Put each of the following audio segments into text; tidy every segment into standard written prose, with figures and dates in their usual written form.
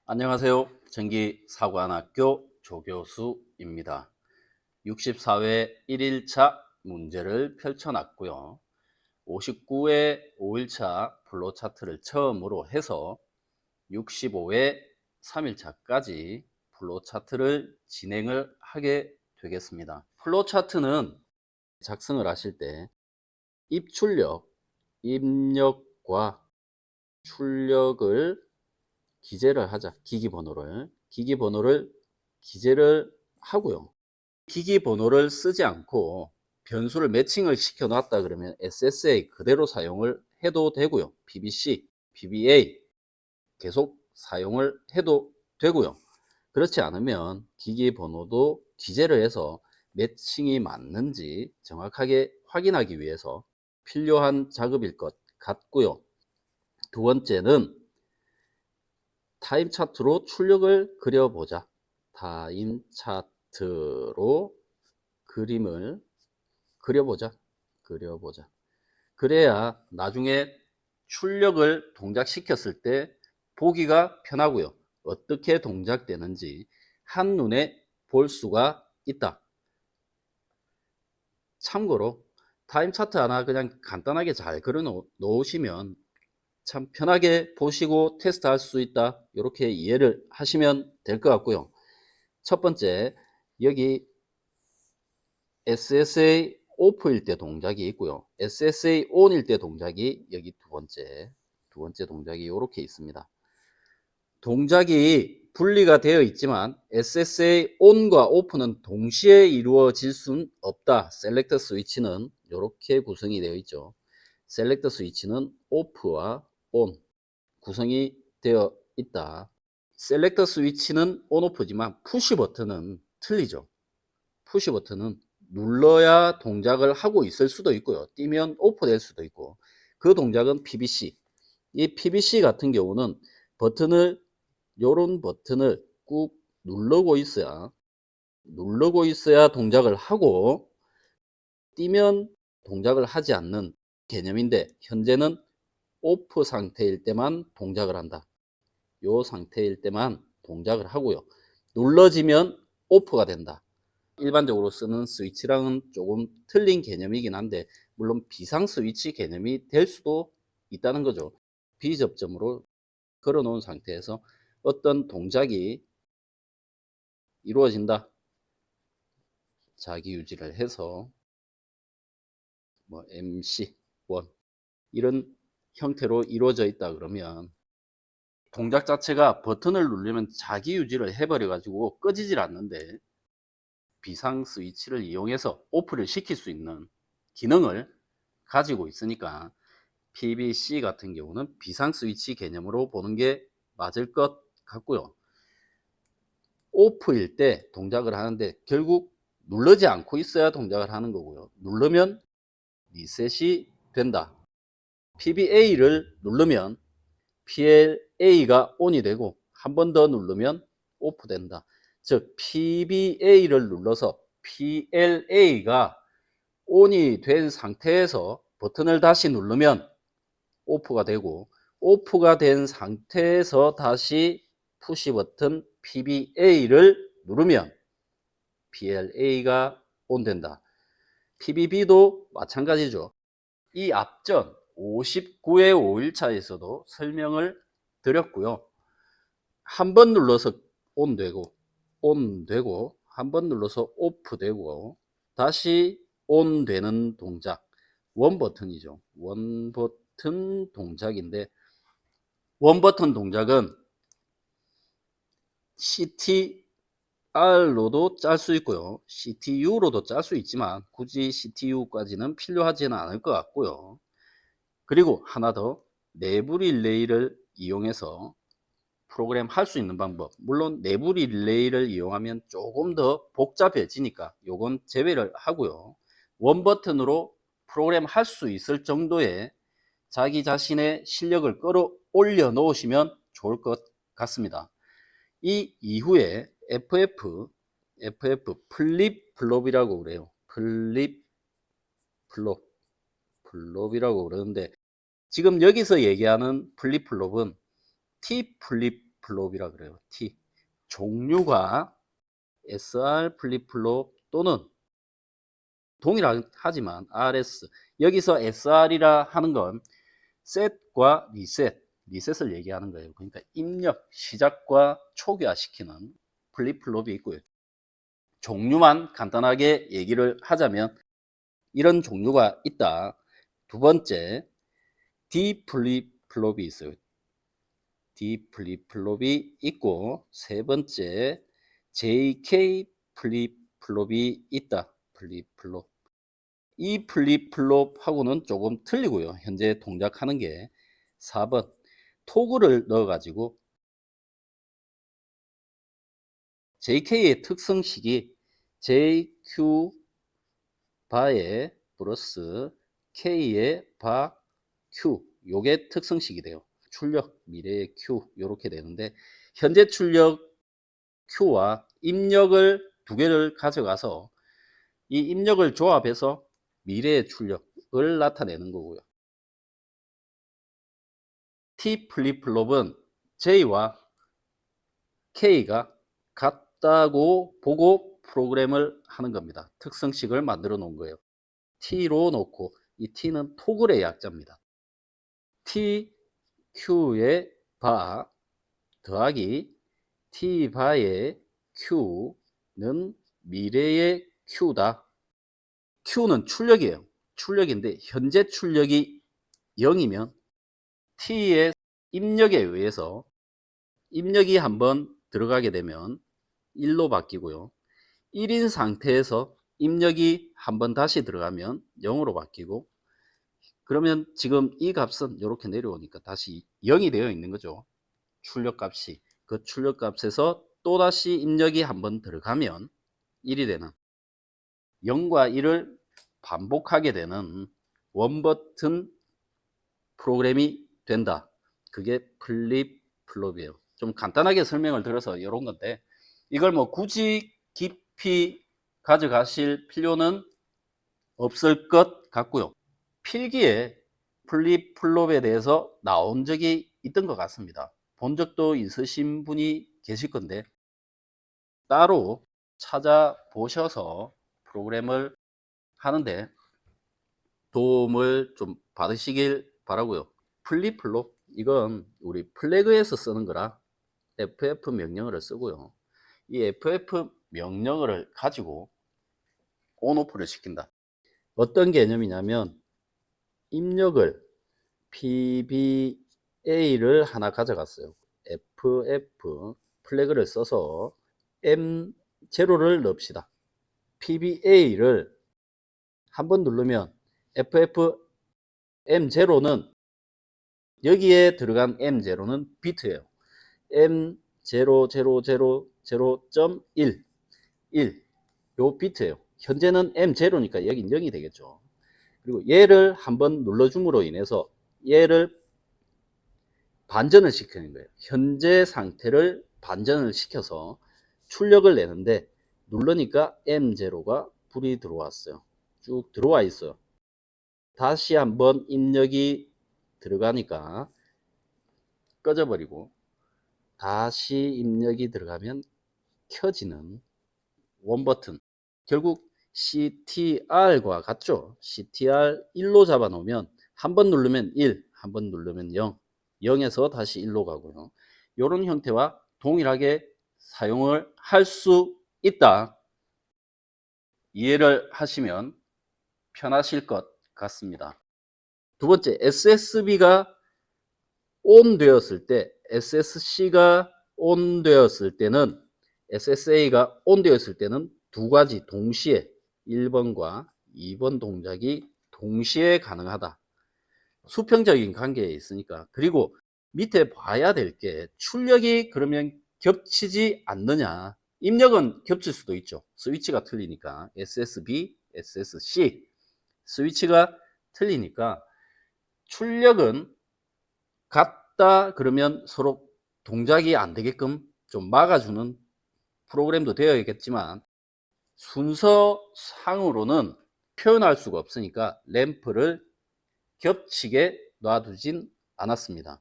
안녕하세요. 전기사관학교 조교수입니다. 64회 1일차 문제를 펼쳐놨고요. 59회 5일차 플로우 차트를 처음으로 해서 65회 3일차까지 플로우 차트를 진행을 하게 되겠습니다. 플로우 차트는 작성을 하실 때 입출력, 입력과 출력을 기재를 하자. 기기번호를 기재를 하고요. 기기번호를 쓰지 않고 변수를 매칭을 시켜 놨다 그러면 SSA 그대로 사용을 해도 되고요. PBC, PBA 계속 사용을 해도 되고요. 그렇지 않으면 기기번호도 기재를 해서 매칭이 맞는지 정확하게 확인하기 위해서 필요한 작업일 것 같고요. 두 번째는 타임 차트로 출력을 그려보자. 타임 차트로 그림을 그려보자. 그래야 나중에 출력을 동작시켰을 때 보기가 편하고요. 어떻게 동작되는지 한눈에 볼 수가 있다. 참고로 타임 차트 하나 그냥 간단하게 잘 그려 놓으시면 참 편하게 보시고 테스트할 수 있다. 이렇게 이해를 하시면 될 것 같고요. 첫 번째, 여기 SSA 오프일 때 동작이 있고요. SSA ON일 때 동작이 여기 두 번째 동작이 이렇게 있습니다. 동작이 분리가 되어 있지만 SSA ON과 OFF는 동시에 이루어질 수는 없다. 셀렉터 스위치는 이렇게 구성이 되어 있죠. 셀렉터 스위치는 OFF와 ON 구성이 되어 있다. 셀렉터 스위치는 ONOFF지만 푸시 버튼은 틀리죠. 푸시 버튼은 눌러야 동작을 하고 있을 수도 있고요. 띄면 오프 될 수도 있고, 그 동작은 PBC. 이 PBC 같은 경우는 요런 버튼을 꾹 누르고 있어야 동작을 하고, 띄면 동작을 하지 않는 개념인데, 현재는 오프 상태일 때만 동작을 한다. 요 상태일 때만 동작을 하고요. 눌러지면 오프가 된다. 일반적으로 쓰는 스위치랑은 조금 틀린 개념이긴 한데, 물론 비상 스위치 개념이 될 수도 있다는 거죠. 비접점으로 걸어 놓은 상태에서 어떤 동작이 이루어진다. 자기 유지를 해서 뭐 MC1 이런 형태로 이루어져 있다 그러면 동작 자체가 버튼을 누르면 자기 유지를 해버려 가지고 꺼지질 않는데, 비상 스위치를 이용해서 오프를 시킬 수 있는 기능을 가지고 있으니까 PBC 같은 경우는 비상 스위치 개념으로 보는 게 맞을 것 같고요. 오프일 때 동작을 하는데 결국 누르지 않고 있어야 동작을 하는 거고요. 누르면 리셋이 된다. PBA를 누르면 PLA가 ON이 되고 한 번 더 누르면 오프 된다. 즉 PBA를 눌러서 PLA가 ON이 된 상태에서 버튼을 다시 누르면 오프가 되고, 오프가 된 상태에서 다시 푸시 버튼 PBA를 누르면 PLA가 온 된다. PBB도 마찬가지죠. 이 앞전 59회 5일차에서도 설명을 드렸고요. 한 번 눌러서 온 되고 한 번 눌러서 오프 되고 다시 온 되는 동작, 원 버튼이죠. 원 버튼 동작인데, 원 버튼 동작은 CTR로도 짤 수 있고요. CTU로도 짤 수 있지만 굳이 CTU까지는 필요하지는 않을 것 같고요. 그리고 하나 더, 내부 릴레이를 이용해서 프로그램 할 수 있는 방법, 물론 내부 릴레이를 이용하면 조금 더 복잡해지니까 요건 제외를 하고요. 원 버튼으로 프로그램 할 수 있을 정도의 자기 자신의 실력을 끌어올려 놓으시면 좋을 것 같습니다. 이 이후에 FF 플립 플롭이라고 그래요. 플립 플롭이라고 그러는데, 지금 여기서 얘기하는 플립 플롭은 T 플립 플립플롭이라 그래요. T. 종류가 SR 플립플롭 또는 동일하지만 RS. 여기서 SR이라 하는 건 셋과 리셋을 얘기하는 거예요. 그러니까 입력, 시작과 초기화시키는 플립플롭이 있고요. 종류만 간단하게 얘기를 하자면 이런 종류가 있다. 두 번째, D 플립플롭이 있어요. D 플립플롭이 있고, 세 번째, JK 플립플롭이 있다. 플립플롭. 이 플립플롭하고는 조금 틀리고요. 현재 동작하는 게 4번 토글을 넣어 가지고 JK의 특성식이 JQ 바에 플러스 K의 바 Q, 요게 특성식이 돼요. 출력 미래의 Q 요렇게 되는데, 현재 출력 Q와 입력을 두 개를 가져가서 이 입력을 조합해서 미래의 출력을 나타내는 거고요. T 플립플롭은 J와 K가 같다고 보고 프로그램을 하는 겁니다. 특성식을 만들어 놓은 거예요. T로 놓고, 이 T는 토글의 약자입니다. T, Q의 바 더하기 T 바의 Q는 미래의 Q다. Q는 출력이에요. 출력인데 현재 출력이 0이면 T의 입력에 의해서 입력이 한번 들어가게 되면 1로 바뀌고요. 1인 상태에서 입력이 한번 다시 들어가면 0으로 바뀌고, 그러면 지금 이 값은 이렇게 내려오니까 다시 0이 되어 있는 거죠. 출력값이. 그 출력값에서 또다시 입력이 한번 들어가면 1이 되는, 0과 1을 반복하게 되는 원버튼 프로그램이 된다. 그게 플립플롭이에요. 좀 간단하게 설명을 드려서 이런 건데, 이걸 뭐 굳이 깊이 가져가실 필요는 없을 것 같고요. 필기에 플립플롭에 대해서 나온 적이 있던 것 같습니다. 본 적도 있으신 분이 계실 건데, 따로 찾아보셔서 프로그램을 하는데 도움을 좀 받으시길 바라고요. 플립플롭, 이건 우리 플래그에서 쓰는 거라 FF 명령어를 쓰고요. 이 FF 명령어를 가지고 온오프를 시킨다. 어떤 개념이냐면, 입력을 PBA를 하나 가져갔어요. FF 플래그를 써서 M0를 넣읍시다. PBA를 한번 누르면 FF M0는 여기에 들어간 M0는 비트예요. M0000.1 요 비트예요. 현재는 M0니까 여긴 0이 되겠죠. 그리고 얘를 한번 눌러줌으로 인해서 얘를 반전을 시키는 거예요. 현재 상태를 반전을 시켜서 출력을 내는데, 누르니까 M0가 불이 들어왔어요. 쭉 들어와 있어요. 다시 한번 입력이 들어가니까 꺼져버리고, 다시 입력이 들어가면 켜지는 원버튼. 결국 CTR과 같죠. CTR 1로 잡아 놓으면 한 번 누르면 1, 한 번 누르면 0, 0에서 다시 1로 가고요. 이런 형태와 동일하게 사용을 할 수 있다. 이해를 하시면 편하실 것 같습니다. 두 번째, SSB가 ON 되었을 때, SSC가 ON 되었을 때는, SSA가 ON 되었을 때는 두 가지 동시에 1번과 2번 동작이 동시에 가능하다. 수평적인 관계에 있으니까. 그리고 밑에 봐야 될 게, 출력이 그러면 겹치지 않느냐. 입력은 겹칠 수도 있죠. 스위치가 틀리니까. SSB, SSC 스위치가 틀리니까 출력은 같다 그러면 서로 동작이 안 되게끔 좀 막아주는 프로그램도 되어야겠지만, 순서상으로는 표현할 수가 없으니까 램프를 겹치게 놔두진 않았습니다.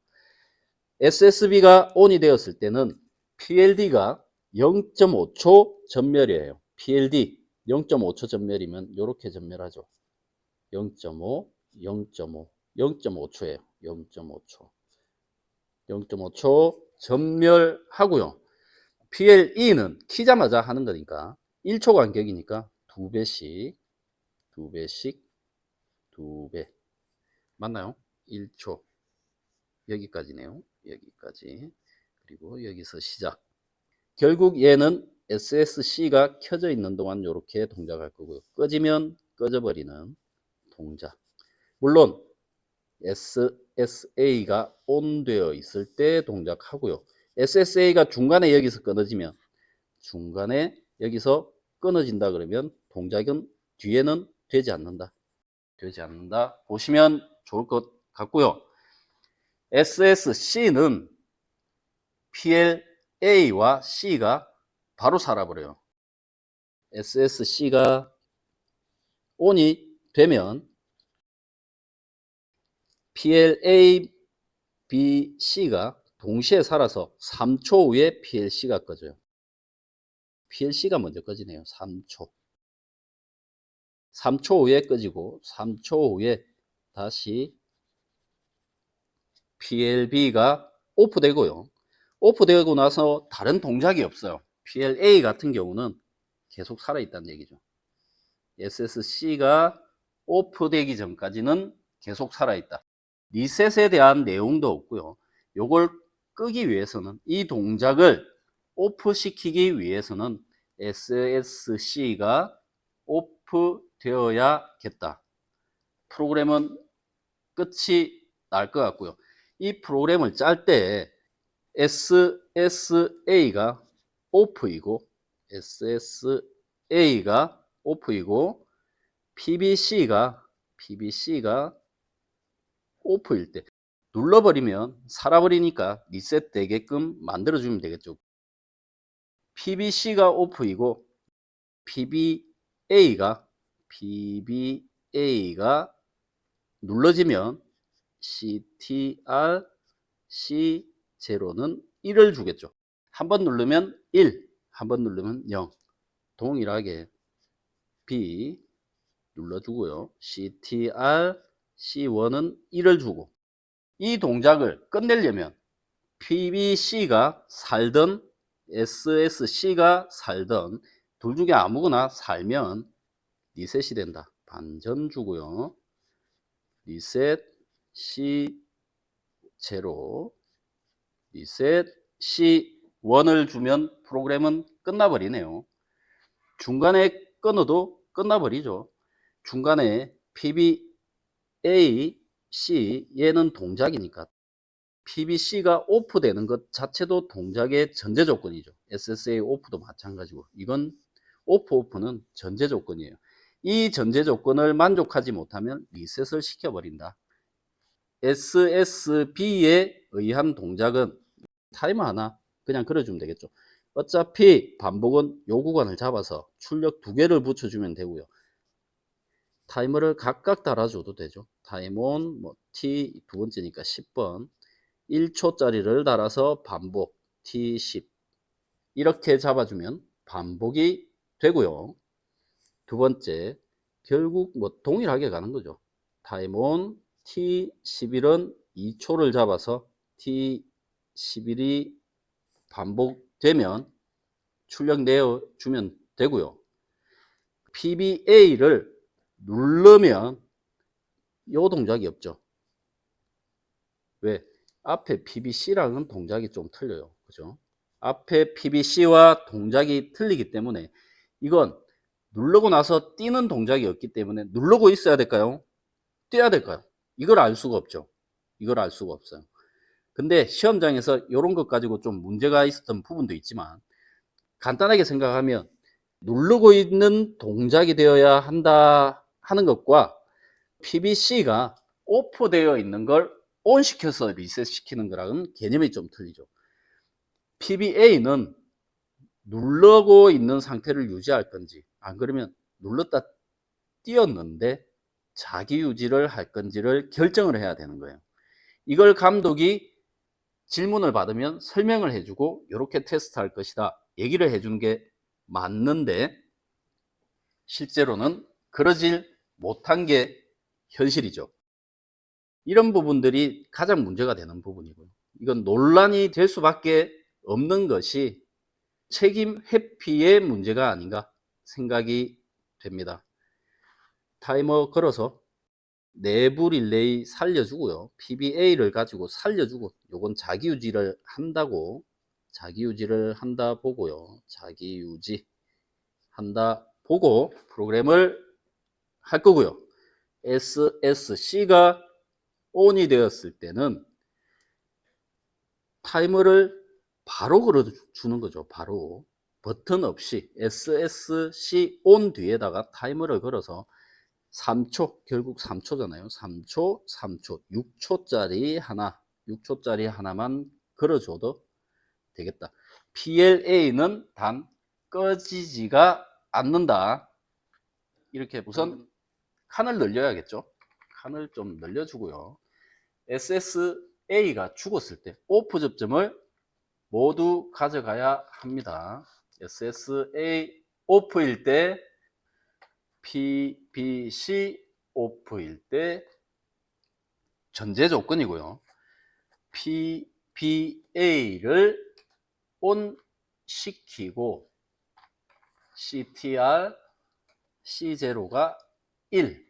SSB가 ON이 되었을 때는 PLD가 0.5초 전멸이에요. PLD 0.5초 전멸이면 이렇게 전멸하죠. 0.5, 0.5, 0.5초예요. 0.5초. 0.5초 전멸하고요. PLE는 키자마자 하는 거니까 1초 간격이니까 2배씩, 2배씩, 2배. 맞나요? 1초. 여기까지네요. 여기까지. 그리고 여기서 시작. 결국 얘는 SSC가 켜져 있는 동안 이렇게 동작할 거고요. 꺼지면 꺼져버리는 동작. 물론 SSA가 ON 되어 있을 때 동작하고요. SSA가 중간에 여기서 끊어지면 중간에 여기서 끊어진다 그러면 동작은 뒤에는 되지 않는다. 되지 않는다. 보시면 좋을 것 같고요. SSC는 PLA와 C가 바로 살아버려요. SSC가 ON이 되면 PLA, B, C가 동시에 살아서 3초 후에 PLC가 꺼져요. PLC가 먼저 꺼지네요. 3초. 3초 후에 꺼지고 3초 후에 다시 PLB가 오프되고요. 오프되고 나서 다른 동작이 없어요. PLA 같은 경우는 계속 살아있다는 얘기죠. SSC가 오프되기 전까지는 계속 살아있다. 리셋에 대한 내용도 없고요. 요걸 끄기 위해서는 이 동작을 오프시키기 위해서는 SSC가 오프 되어야겠다. 프로그램은 끝이 날 것 같고요. 이 프로그램을 짤 때 SSA가 오프이고 SSA가 오프이고 PBC가 오프일 때 눌러버리면 살아버리니까 리셋 되게끔 만들어주면 되겠죠. PBC가 오프이고 PBA가 눌러지면 CTR C0는 1을 주겠죠. 한번 누르면 1, 한번 누르면 0. 동일하게 B 눌러주고요. CTR C1은 1을 주고 이 동작을 끝내려면 PBC가 살든 SSC가 살든 둘 중에 아무거나 살면 리셋이 된다. 반전 주고요. 리셋 C0 리셋 C1을 주면 프로그램은 끝나버리네요. 중간에 끊어도 끝나버리죠. 중간에 PBA, C 얘는 동작이니까 PBC가 오프 되는 것 자체도 동작의 전제 조건이죠. SSA 오프도 마찬가지고 이건 오프는 전제 조건이에요. 이 전제 조건을 만족하지 못하면 리셋을 시켜버린다. SSB에 의한 동작은 타이머 하나 그냥 걸어주면 되겠죠. 어차피 반복은 요 구간을 잡아서 출력 2개를 붙여주면 되고요. 타이머를 각각 달아줘도 되죠. 타임온 뭐 T 두 번째니까 10번 1초짜리를 달아서 반복 T10 이렇게 잡아주면 반복이 되고요. 두 번째 결국 뭐 동일하게 가는 거죠. 타임온 T11은 2초를 잡아서 T11이 반복되면 출력 내어주면 되고요. PBA를 누르면 이 동작이 없죠. 왜? 앞에 PBC랑은 동작이 좀 틀려요. 그죠? 앞에 PBC와 동작이 틀리기 때문에 이건 누르고 나서 뛰는 동작이 없기 때문에 누르고 있어야 될까요? 뛰어야 될까요? 이걸 알 수가 없죠. 이걸 알 수가 없어요. 근데 시험장에서 이런 것 가지고 좀 문제가 있었던 부분도 있지만 간단하게 생각하면 누르고 있는 동작이 되어야 한다 하는 것과 PBC가 오프되어 있는 걸 ON 시켜서 리셋 시키는 거랑은 개념이 좀 틀리죠. PBA는 누르고 있는 상태를 유지할 건지 안 그러면 눌렀다 띄었는데 자기 유지를 할 건지를 결정을 해야 되는 거예요. 이걸 감독이 질문을 받으면 설명을 해주고 이렇게 테스트할 것이다 얘기를 해주는 게 맞는데 실제로는 그러질 못한 게 현실이죠. 이런 부분들이 가장 문제가 되는 부분이고요. 이건 논란이 될 수밖에 없는 것이 책임 회피의 문제가 아닌가 생각이 됩니다. 타이머 걸어서 내부 릴레이 살려주고요. PBA를 가지고 살려주고 요건 자기유지를 한다 보고요. 자기유지 한다 보고 프로그램을 할 거고요. SSC가 ON이 되었을 때는 타이머를 바로 걸어주는 거죠. 바로 버튼 없이 SSC ON 뒤에다가 타이머를 걸어서 3초, 결국 3초잖아요. 3초, 3초, 6초짜리 하나만 걸어줘도 되겠다. PLA는 단 꺼지지가 않는다. 이렇게 우선 칸을 늘려야겠죠. 칸을 좀 늘려주고요. SSA가 죽었을 때 오프 접점을 모두 가져가야 합니다. SSA 오프일 때 PBC 오프일 때 전제 조건이고요. PBA를 ON 시키고 CTR C0가 1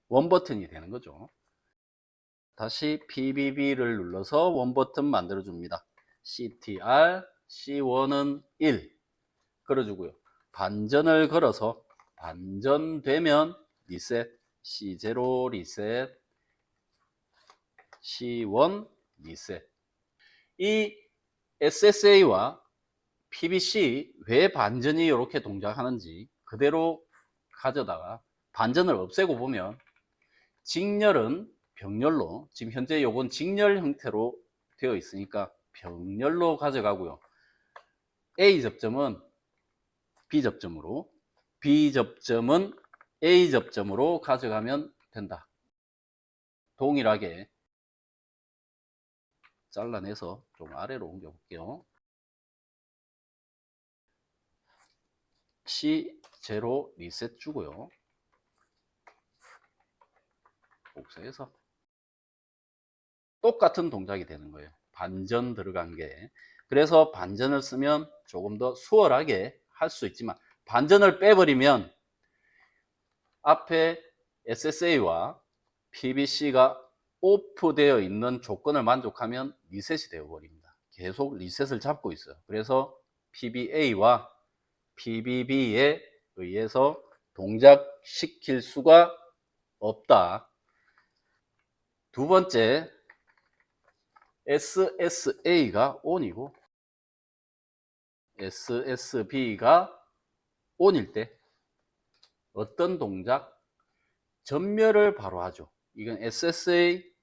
원버튼이 되는 거죠. 다시 PBB를 눌러서 원버튼 만들어 줍니다. CTR C1은 1 걸어주고요. 반전을 걸어서 반전되면 리셋 C0 리셋 C1 리셋. 이 SSA와 PBC 왜 반전이 이렇게 동작하는지 그대로 가져다가 반전을 없애고 보면 직렬은 병렬로, 지금 현재 요건 직렬 형태로 되어 있으니까 병렬로 가져가고요. A 접점은 B 접점으로, B 접점은 A 접점으로 가져가면 된다. 동일하게 잘라내서 좀 아래로 옮겨 볼게요. C0 리셋 주고요. 복사해서 똑같은 동작이 되는 거예요. 반전 들어간 게. 그래서 반전을 쓰면 조금 더 수월하게 할 수 있지만 반전을 빼버리면 앞에 SSA와 PBC가 오프되어 있는 조건을 만족하면 리셋이 되어 버립니다. 계속 리셋을 잡고 있어요. 그래서 PBA와 PBB에 의해서 동작시킬 수가 없다. 두 번째, SSA가 ON이고 SSB가 ON일 때 어떤 동작? 전멸을 바로 하죠. 이건 SSA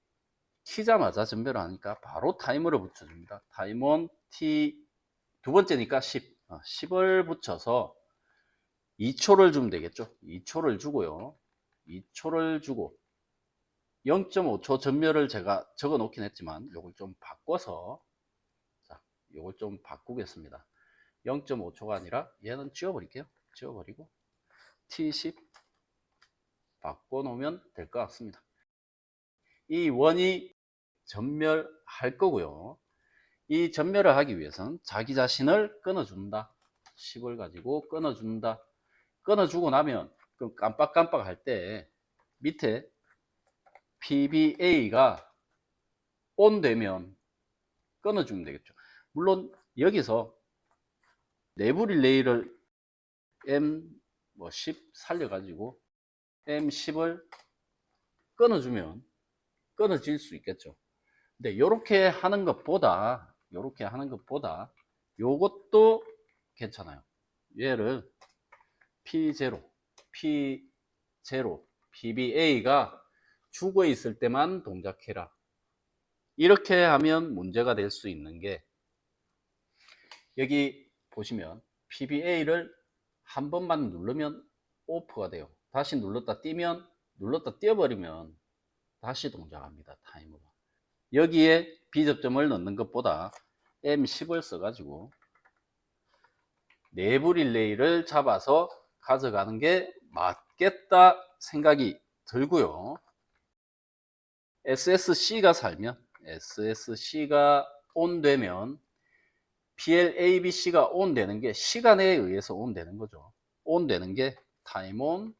키자마자 전멸을 하니까 바로 타이머를 붙여줍니다. 타임온 T 두 번째니까 10, 10을 붙여서 2초를 주면 되겠죠. 2초를 주고요. 2초를 주고 0.5초 전멸을 제가 적어 놓긴 했지만 요걸 좀 바꿔서 자, 요걸 좀 바꾸겠습니다. 0.5초가 아니라 얘는 지워버릴게요. 지워버리고 T10 바꿔놓으면 될 것 같습니다. 이 원이 전멸할 거고요. 이 전멸을 하기 위해서는 자기 자신을 끊어준다. 10을 가지고 끊어준다. 끊어주고 나면 그럼 깜빡깜빡 할 때 밑에 PBA가 ON 되면 끊어주면 되겠죠. 물론 여기서 내부 릴레이를 M10 살려가지고 M10을 끊어주면 끊어질 수 있겠죠. 근데 이렇게 하는 것보다 요것도 괜찮아요. 얘를 P0, P0, PBA가 죽어 있을 때만 동작해라. 이렇게 하면 문제가 될 수 있는 게 여기 보시면 PBA를 한 번만 누르면 오프가 돼요. 다시 눌렀다 띄면 눌렀다 띄어버리면 다시 동작합니다. 타이머가. 여기에 B접점을 넣는 것보다 M10을 써가지고 내부 릴레이를 잡아서 가져가는 게 맞겠다 생각이 들고요. SSC가 온 되면 PLABC가 온 되는 게 시간에 의해서 온 되는 거죠. 온 되는 게 타임 온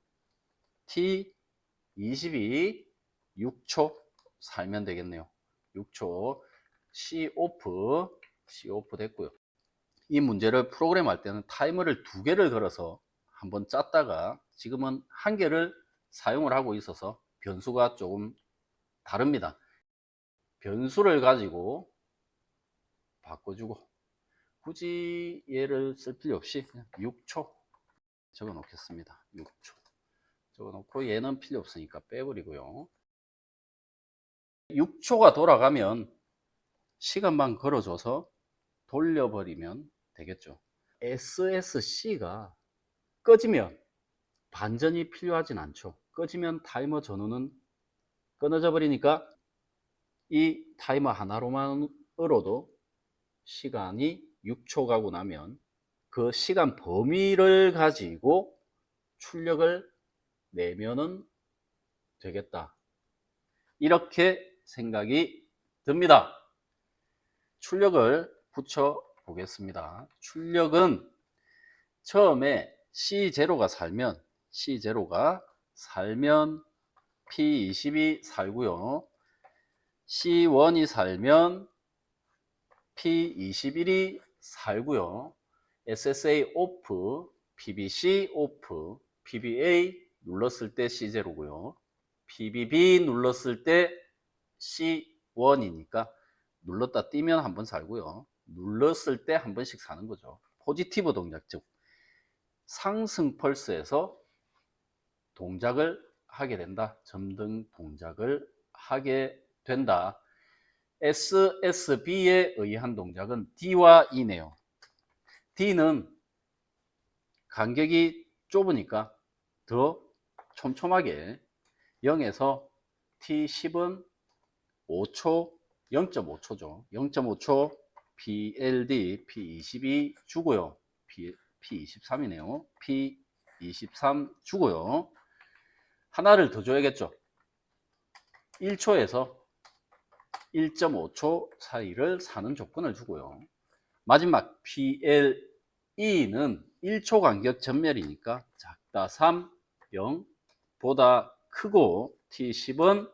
T22 6초 살면 되겠네요. 6초 C 오프 됐고요. 이 문제를 프로그램 할 때는 타이머를 2개를 걸어서 한번 짰다가 지금은 1개를 사용을 하고 있어서 변수가 조금 다릅니다. 변수를 가지고 바꿔주고 굳이 얘를 쓸 필요 없이 그냥 6초 적어 놓겠습니다. 6초 적어 놓고 얘는 필요 없으니까 빼버리고요. 6초가 돌아가면 시간만 걸어줘서 돌려버리면 되겠죠. SSC가 꺼지면 반전이 필요하진 않죠. 꺼지면 타이머 전원은 끊어져 버리니까 이 타이머 하나로만으로도 시간이 6초 가고 나면 그 시간 범위를 가지고 출력을 내면은 되겠다. 이렇게 생각이 듭니다. 출력을 붙여 보겠습니다. 출력은 처음에 C0가 살면 P20이 살고요. C1이 살면 P21이 살고요. SSA 오프, PBC 오프, PBA 눌렀을 때 C0고요. PBB 눌렀을 때 C1이니까 눌렀다 띄면 한 번 살고요. 눌렀을 때 한 번씩 사는 거죠. 포지티브 동작, 즉 상승 펄스에서 동작을 하게 된다. 점등 동작을 하게 된다. SSB에 의한 동작은 D와 E네요. D는 간격이 좁으니까 더 촘촘하게 0에서 T10은 5초, 0.5초죠. 0.5초 PLD, P22 주고요. P23이네요. P23 주고요. 하나를 더 줘야겠죠. 1초에서 1.5초 사이를 사는 조건을 주고요. 마지막 PLE는 1초 간격 전멸이니까 작다 3, 0 보다 크고 T10은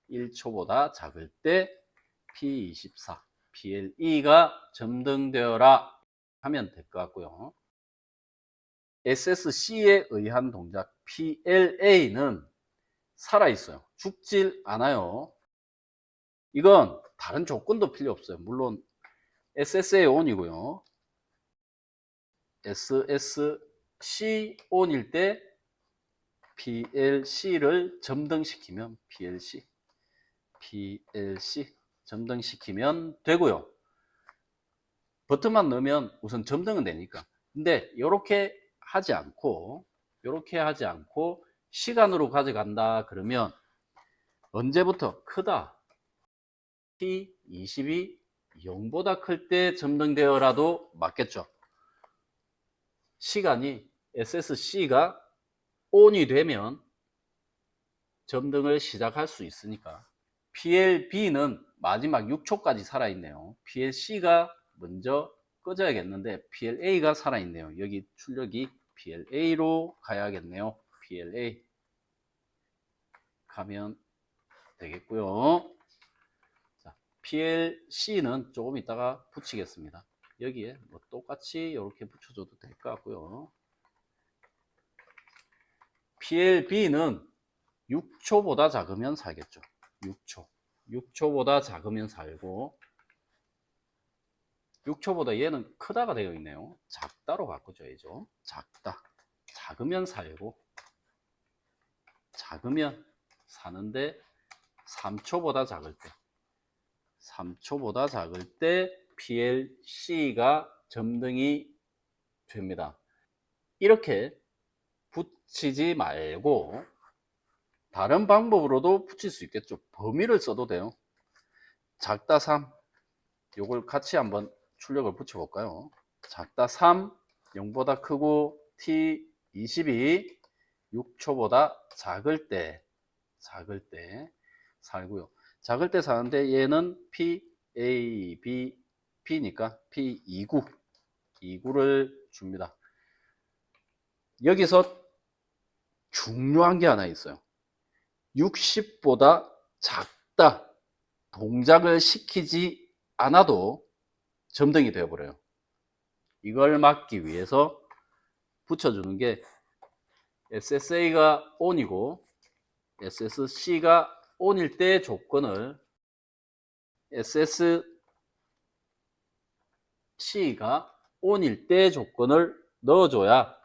1초보다 작을 때 P24, PLE가 점등되어라 하면 될 것 같고요. SSC에 의한 동작 PLA는 살아있어요. 죽질 않아요. 이건 다른 조건도 필요 없어요. 물론 SSA ON이고요. SSC ON일 때 PLC를 점등시키면 PLC 점등시키면 되고요. 버튼만 넣으면 우선 점등은 되니까. 근데 이렇게 하지 않고 시간으로 가져간다 그러면 언제부터 크다 T22 0보다 클 때 점등되어라도 맞겠죠. 시간이 SSC가 ON이 되면 점등을 시작할 수 있으니까 PLB는 마지막 6초까지 살아있네요. PLC가 먼저 꺼져야겠는데 PLA가 살아있네요. 여기 출력이 PLA로 가야겠네요. PLA 가면 되겠고요. 자, PLC는 조금 이따가 붙이겠습니다. 여기에 뭐 똑같이 이렇게 붙여줘도 될 것 같고요. PLB는 6초보다 작으면 살겠죠. 6초보다 작으면 살고 6초보다 얘는 크다가 되어 있네요. 작다로 바꿔줘야죠. 작으면 살고 작으면 사는데 3초보다 작을 때 PLC가 점등이 됩니다. 이렇게 붙이지 말고 다른 방법으로도 붙일 수 있겠죠. 범위를 써도 돼요. 작다 3, 요걸 같이 한번 출력을 붙여 볼까요? 작다 3, 0보다 크고 t 22, 6초보다 작을 때 살고요. 작을 때 사는데 얘는 P, A, B, P니까 P29, 29를 줍니다. 여기서 중요한 게 하나 있어요. 60보다 작다. 동작을 시키지 않아도 점등이 되어버려요. 이걸 막기 위해서 붙여주는 게 SSA가 ON이고 SSC가 ON일 때 조건을 SSC가 ON일 때 조건을 넣어줘야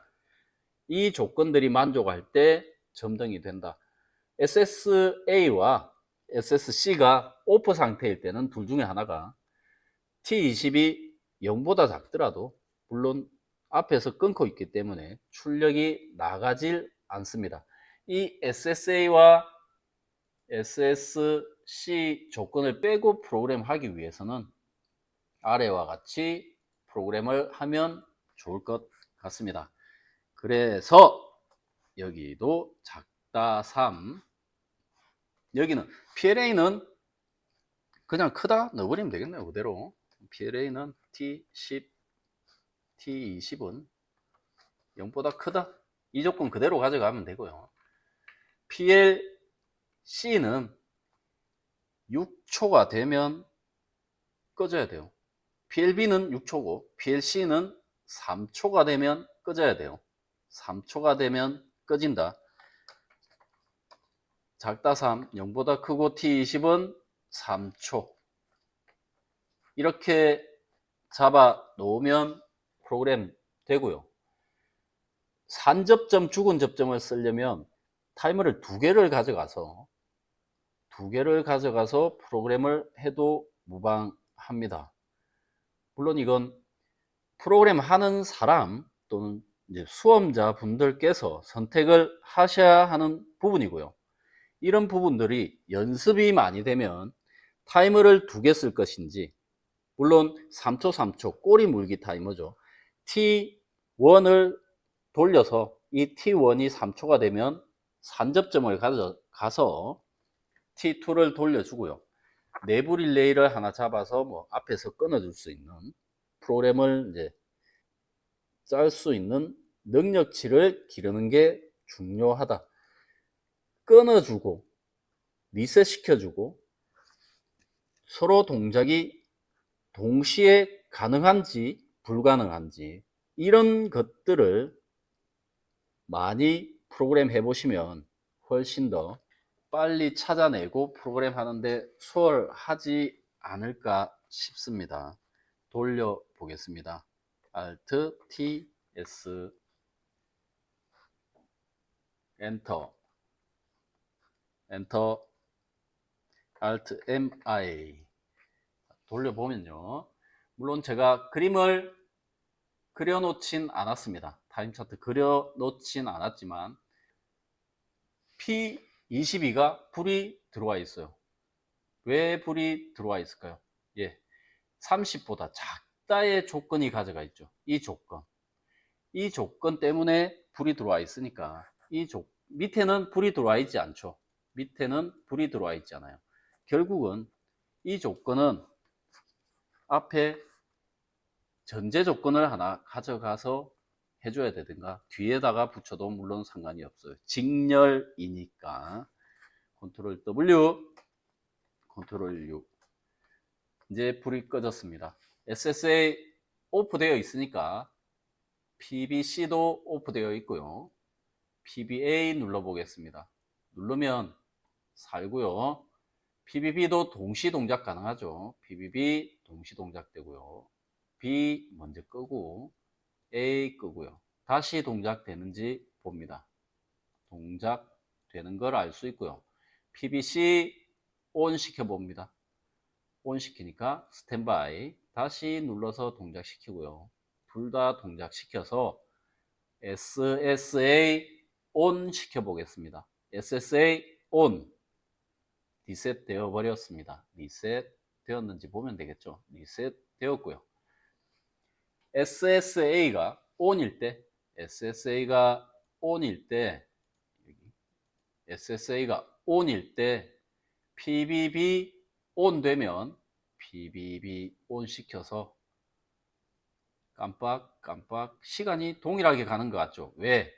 이 조건들이 만족할 때 점등이 된다. SSA와 SSC가 오프 상태일 때는 둘 중에 하나가 T20이 0보다 작더라도 물론 앞에서 끊고 있기 때문에 출력이 나가질 않습니다. 이 SSA와 SSC 조건을 빼고 프로그램 하기 위해서는 아래와 같이 프로그램을 하면 좋을 것 같습니다. 그래서 여기도 작다 3, 여기는 PLA는 그냥 크다 넣어버리면 되겠네요. 그대로 PLA는 T10, T20은 0보다 크다, 이 조건 그대로 가져가면 되고요. PLC는 6초가 되면 꺼져야 돼요. PLB는 6초고 PLC는 3초가 되면 꺼져야 돼요. 3초가 되면 꺼진다. 작다 3, 0보다 크고 T20은 3초. 이렇게 잡아 놓으면 프로그램 되고요. 산접점, 죽은 접점을 쓰려면 타이머를 두 개를 가져가서 프로그램을 해도 무방합니다. 물론 이건 프로그램 하는 사람 또는 이제 수험자 분들께서 선택을 하셔야 하는 부분이고요. 이런 부분들이 연습이 많이 되면 타이머를 두 개 쓸 것인지, 물론 3초 3초 꼬리 물기 타이머죠. T1을 돌려서 이 T1이 3초가 되면 산접점을 가서 T2를 돌려주고요. 내부 릴레이를 하나 잡아서 뭐 앞에서 끊어줄 수 있는 프로그램을 이제 짤 수 있는 능력치를 기르는 게 중요하다. 끊어주고 리셋 시켜주고 서로 동작이 동시에 가능한지 불가능한지 이런 것들을 많이 프로그램 해보시면 훨씬 더 빨리 찾아내고 프로그램 하는데 수월하지 않을까 싶습니다. 돌려 보겠습니다. Alt T S 엔터 Alt MI 돌려보면요. 물론 제가 그림을 그려놓진 않았습니다. 타임 차트 그려놓진 않았지만 P22가 불이 들어와 있어요. 왜 불이 들어와 있을까요? 예, 30보다 작다의 조건이 가져가 있죠. 이 조건 때문에 불이 들어와 있으니까 밑에는 불이 들어와 있지 않죠. 밑에는 불이 들어와 있잖아요. 결국은 이 조건은 앞에 전제 조건을 하나 가져가서 해줘야 되든가 뒤에다가 붙여도 물론 상관이 없어요. 직렬이니까. 컨트롤 W, 컨트롤 U. 이제 불이 꺼졌습니다. SSA 오프 되어 있으니까 PBC도 오프 되어 있고요. PBA 눌러 보겠습니다. 누르면 살고요. PBB도 동시 동작 가능하죠. PBB 동시 동작 되고요. B 먼저 끄고 A 끄고요. 다시 동작 되는지 봅니다. 동작 되는 걸 알 수 있고요. PBC 온 시켜 봅니다. 온 시키니까 스탠바이 다시 눌러서 동작 시키고요. 둘 다 동작 시켜서 SSA 온 시켜 보겠습니다. SSA 온 리셋 되어 버렸습니다. 리셋 되었는지 보면 되겠죠. 리셋 되었고요. SSA가 ON일 때, SSA가 ON일 때, SSA가 ON일 때 PBB ON 되면 PBB ON 시켜서 깜빡 시간이 동일하게 가는 것 같죠. 왜?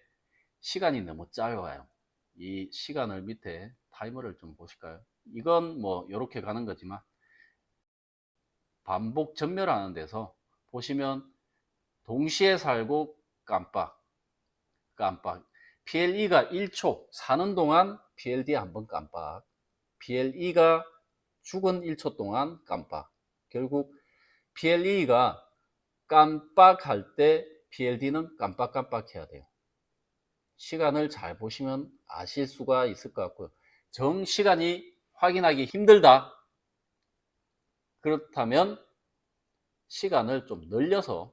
시간이 너무 짧아요. 이 시간을 밑에 타이머를 좀 보실까요? 이건 뭐 이렇게 가는 거지만 반복 전멸하는 데서 보시면 동시에 살고 깜빡 PLE가 1초 사는 동안 PLD 한번 깜빡, PLE가 죽은 1초 동안 깜빡. 결국 PLE가 깜빡할 때 PLD는 깜빡 해야 돼요. 시간을 잘 보시면 아실 수가 있을 것 같고요. 정시간이 확인하기 힘들다. 그렇다면 시간을 좀 늘려서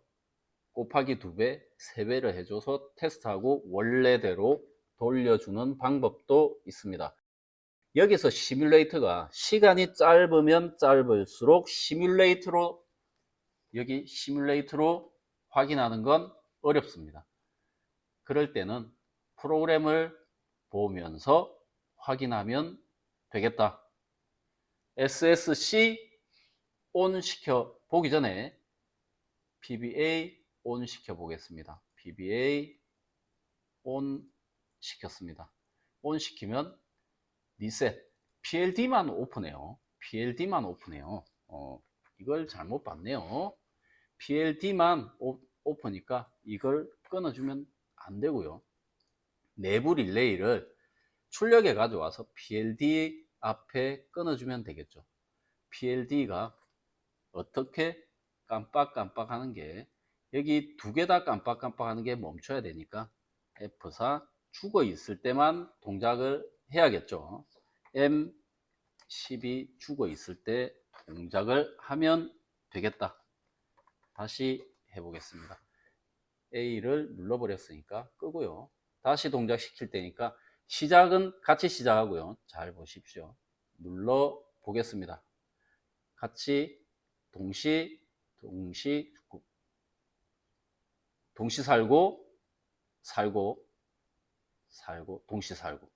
곱하기 2배, 3배를 해줘서 테스트하고 원래대로 돌려주는 방법도 있습니다. 여기서 시뮬레이터가 시간이 짧으면 짧을수록 여기 시뮬레이터로 확인하는 건 어렵습니다. 그럴 때는 프로그램을 보면서 확인하면 되겠다. SSC ON 시켜 보기 전에 PBA ON 시켜 보겠습니다. PBA ON 시켰습니다. ON 시키면 리셋, PLD만 오픈해요. PLD만 오픈해요. 이걸 잘못 봤네요. PLD만 오프니까 이걸 끊어주면 안 되고요. 내부 릴레이를 출력해 가져와서 PLD 앞에 끊어주면 되겠죠. PLD가 어떻게 깜빡 하는 게, 여기 2개 다 깜빡 하는 게 멈춰야 되니까 F4 죽어 있을 때만 동작을 해야겠죠. M12 죽어 있을 때 동작을 하면 되겠다. 다시 해보겠습니다. A를 눌러버렸으니까 끄고요. 다시 동작 시킬 때니까 시작은 같이 시작하고요. 잘 보십시오. 눌러 보겠습니다. 같이 동시 살고 동시 살고.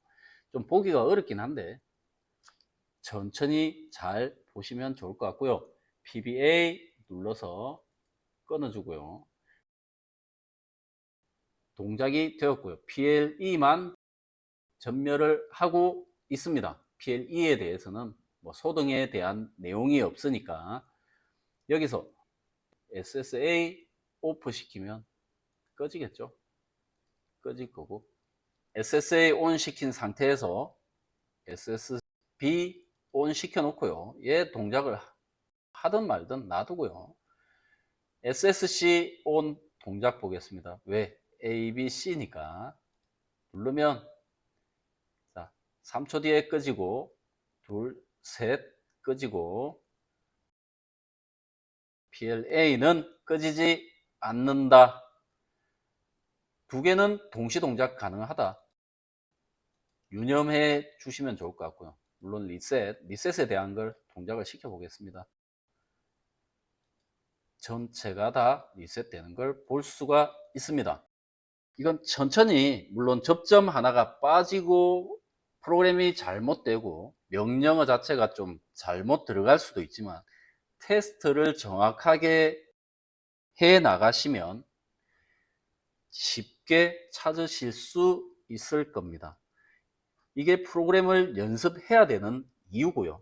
좀 보기가 어렵긴 한데 천천히 잘 보시면 좋을 것 같고요. PBA 눌러서 끊어주고요. 동작이 되었고요. PLE만 전멸을 하고 있습니다. PLE에 대해서는 뭐 소등에 대한 내용이 없으니까 여기서 SSA 오프 시키면 꺼지겠죠. 꺼질 거고, SSA 온 시킨 상태에서 SSB 온 시켜 놓고요. 얘 동작을 하든 말든 놔두고요. SSC 온 동작 보겠습니다. 왜? A, B, C니까 누르면 자, 3초 뒤에 꺼지고, 둘, 셋 꺼지고, PLA는 꺼지지 않는다. 2개는 동시 동작 가능하다. 유념해 주시면 좋을 것 같고요. 물론 리셋에 대한 걸 동작을 시켜 보겠습니다. 전체가 다 리셋되는 걸 볼 수가 있습니다. 이건 천천히, 물론 접점 하나가 빠지고 프로그램이 잘못되고 명령어 자체가 좀 잘못 들어갈 수도 있지만 테스트를 정확하게 해 나가시면 쉽게 찾으실 수 있을 겁니다. 이게 프로그램을 연습해야 되는 이유고요.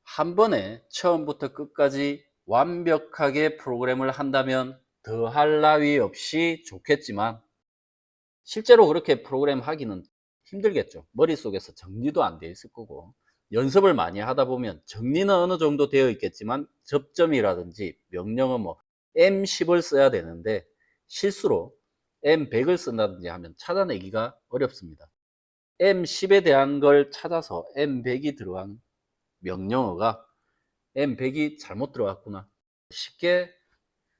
한 번에 처음부터 끝까지 완벽하게 프로그램을 한다면 더할 나위 없이 좋겠지만 실제로 그렇게 프로그램 하기는 힘들겠죠. 머릿속에서 정리도 안 되어 있을 거고, 연습을 많이 하다 보면 정리는 어느 정도 되어 있겠지만 접점이라든지 명령어 뭐 M10을 써야 되는데 실수로 M100을 쓴다든지 하면 찾아내기가 어렵습니다. M10에 대한 걸 찾아서 M100이 들어간 명령어가 M100이 잘못 들어갔구나 쉽게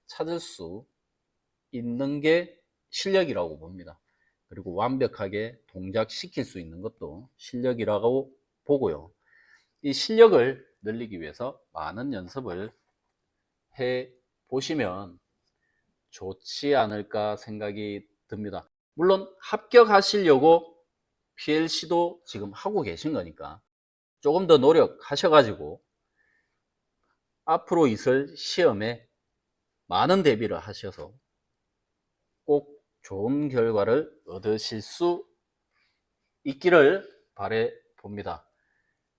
찾을 수 있는 게 실력이라고 봅니다. 그리고 완벽하게 동작시킬 수 있는 것도 실력이라고 보고요. 이 실력을 늘리기 위해서 많은 연습을 해 보시면 좋지 않을까 생각이 듭니다. 물론 합격하시려고 PLC도 지금 하고 계신 거니까 조금 더 노력하셔 가지고 앞으로 있을 시험에 많은 대비를 하셔서 꼭 좋은 결과를 얻으실 수 있기를 바래 봅니다.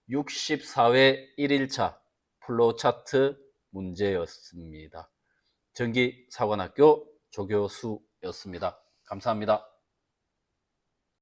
64회 1일차 플로우차트 문제였습니다. 전기사관학교 조교수였습니다. 감사합니다.